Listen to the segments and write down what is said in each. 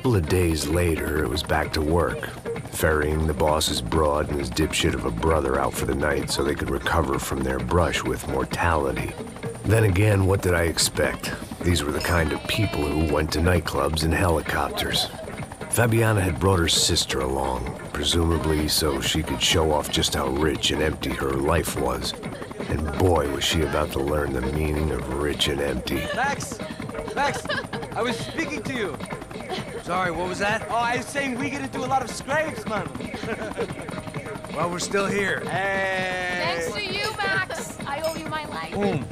couple of days later, it was back to work, ferrying the boss's broad and his dipshit of a brother out for the night so they could recover from their brush with mortality. Then again, what did I expect? These were the kind of people who went to nightclubs in helicopters. Fabiana had brought her sister along, presumably so she could show off just how rich and empty her life was. And boy, was she about to learn the meaning of rich and empty. Max! Max! I was speaking to you. Sorry, what was that? Oh, I was saying we get into a lot of scrapes, man. Well, we're still here. Hey! Thanks to you, Max. I owe you my life. Boom.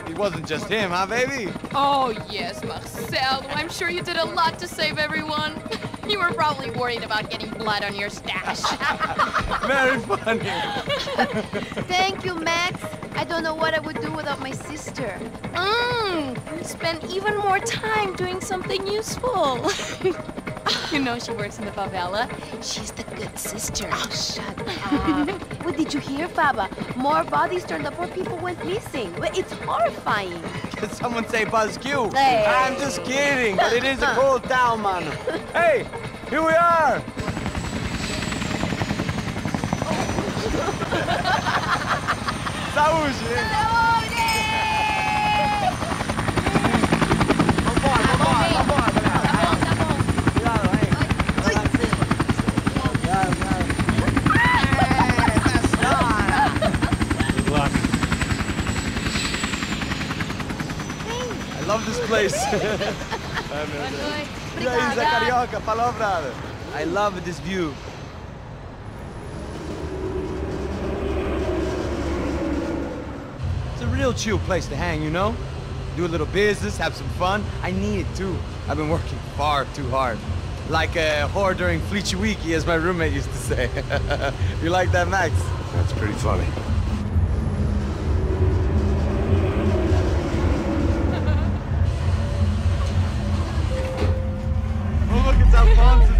It wasn't just him, huh, baby? Oh, yes, Marcel. I'm sure you did a lot to save everyone. You were probably worried about getting blood on your stash. Very funny. Thank you, Max. I don't know what I would do without my sister. Spend even more time doing something useful. You know she works in the favela. She's the good sister. Oh, shut up. What did you hear, Faba? More bodies turned up, more people went missing. It's horrifying. Did someone say Buzz Q? Hey. I'm just kidding, but it is a cool town, man. Hey, here we are. Saúde! I love this place. Carioca, palavra. I love this view. It's a real chill place to hang, you know? Do a little business, have some fun. I need it too. I've been working far too hard. Like a whore during Fleechy Weeky, as my roommate used to say. You like that, Max? That's pretty funny.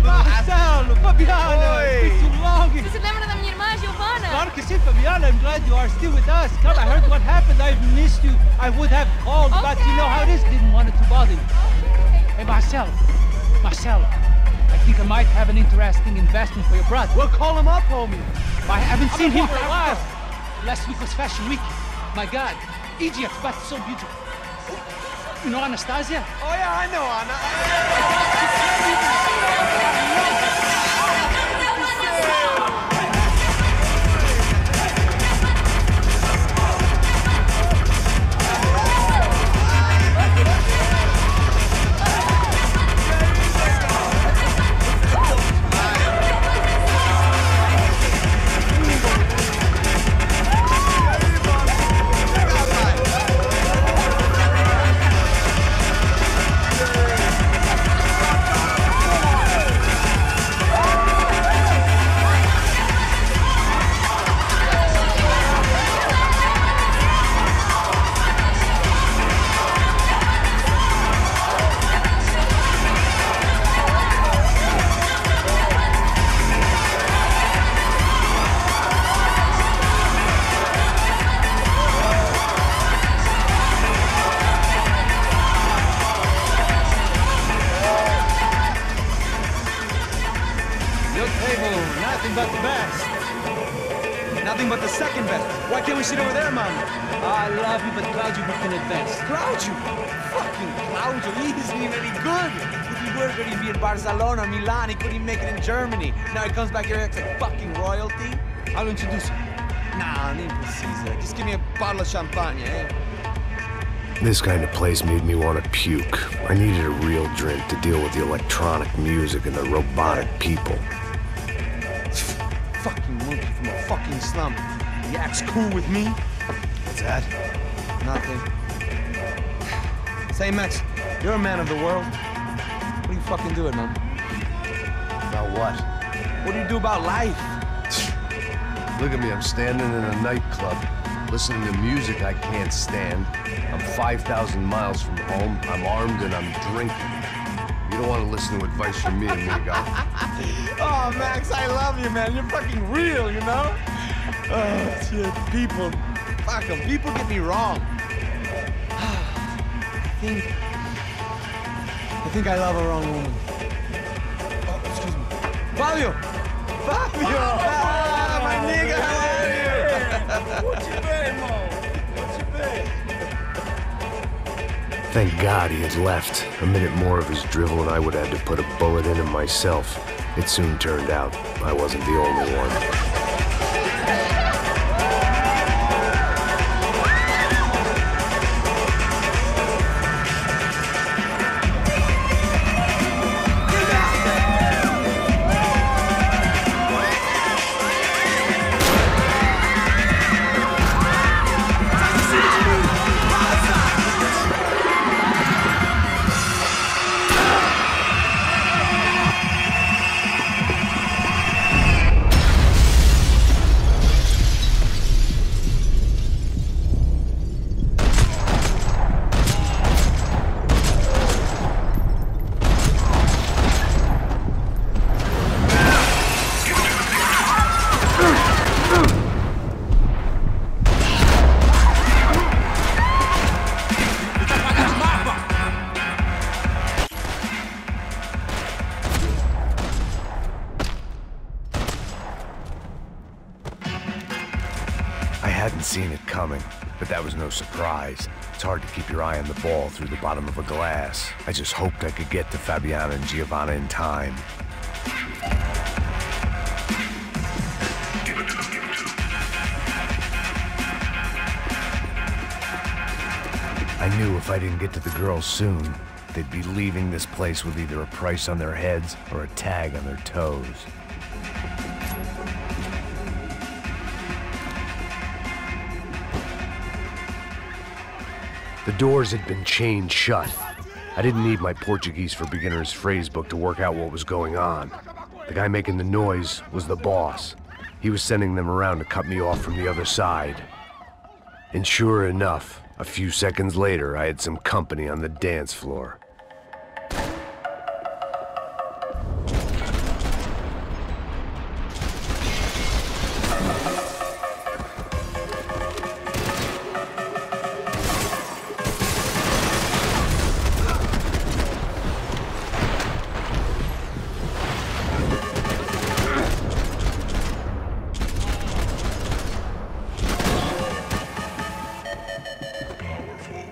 Marcelo, Fabiana, it's been too long. Você se lembra da minha irmã, Giovanna? Claro que sim, Fabiana. I'm glad you are still with us. Come, I heard what happened. I've missed you. I would have called, but you know how it is. Didn't want it to bother you. Hey, Marcelo, I think I might have an interesting investment for your brother. Well, call him up, homie. I haven't seen him for a while. Last week was Fashion Week. My God, Egypt, but so beautiful. You know Anastasia? Oh, yeah, I know Anna. Nothing but the best. Nothing but the second best. Why can't we sit over there, man? I love you, but Claudio booked in advance. Claudio? Fucking Claudio, he isn't even any good. If he were good, he'd be in Barcelona, Milan, he couldn't even make it in Germany. Now he comes back here and acts like fucking royalty. I'll introduce you. Nah, nem precisa. Just give me a bottle of champagne, eh? This kind of place made me want to puke. I needed a real drink to deal with the electronic music and the robotic people. Fucking monkey from a fucking slum. He acts cool with me. What's that? Nothing. Say, Max, you're a man of the world. What do you fucking do it, man? About what? What do you do about life? Look at me, I'm standing in a nightclub, listening to music I can't stand. I'm 5,000 miles from home, I'm armed and I'm drinking. You don't want to listen to advice from me, amigo. Oh, Max, I love you, man. You're fucking real, you know? Oh, shit. People. Fuck them. People get me wrong. I think I love a wrong woman. Fabio! Fabio! Ah, my nigga, how are you? Thank God he had left. A minute more of his drivel and I would have had to put a bullet in him myself. It soon turned out I wasn't the only one. I hadn't seen it coming, but that was no surprise. It's hard to keep your eye on the ball through the bottom of a glass. I just hoped I could get to Fabiana and Giovanna in time. I knew if I didn't get to the girls soon, they'd be leaving this place with either a price on their heads or a tag on their toes. The doors had been chained shut. I didn't need my Portuguese for Beginners phrase book to work out what was going on. The guy making the noise was the boss. He was sending them around to cut me off from the other side. And sure enough, a few seconds later, I had some company on the dance floor.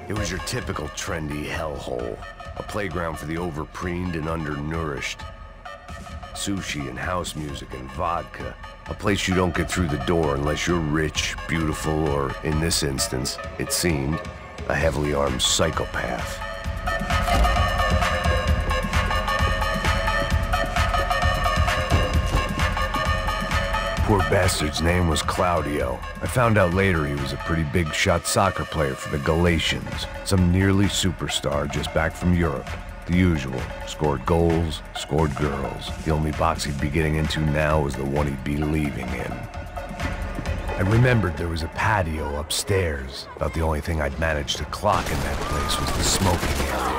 It was your typical trendy hellhole, a playground for the overpreened and undernourished. Sushi and house music and vodka, a place you don't get through the door unless you're rich, beautiful, or, in this instance, it seemed, a heavily armed psychopath. Poor bastard's name was Claudio. I found out later he was a pretty big-shot soccer player for the Galatians. Some nearly superstar just back from Europe. The usual. Scored goals, scored girls. The only box he'd be getting into now was the one he'd be leaving in. I remembered there was a patio upstairs. About the only thing I'd managed to clock in that place was the smoking area.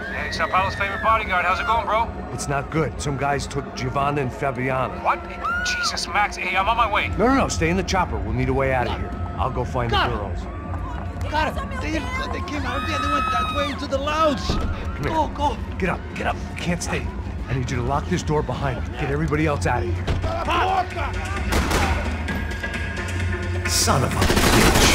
Hey, Sao Paulo's favorite bodyguard. How's it going, bro? It's not good. Some guys took Giovanna and Fabiana. What? Jesus, Max. Hey, I'm on my way. No, stay in the chopper. We'll need a way out of here. I'll go find the girls. Got it. They came out there. They went that way into the lounge. Come here. Go. Get up. You can't stay. I need you to lock this door behind me. Get everybody else out of here. Son of a bitch.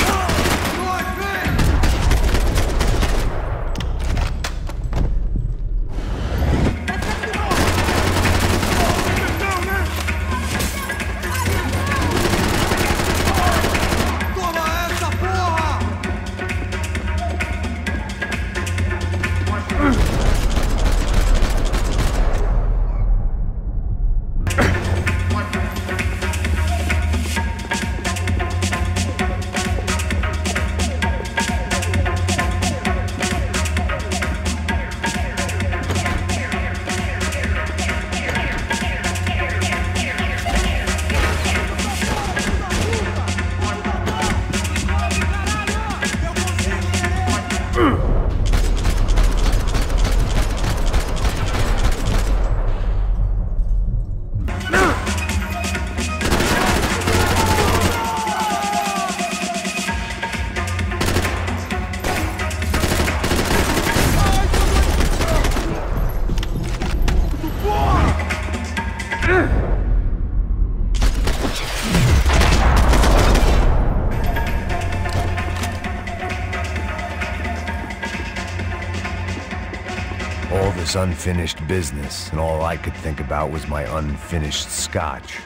All this unfinished business, and all I could think about was my unfinished scotch.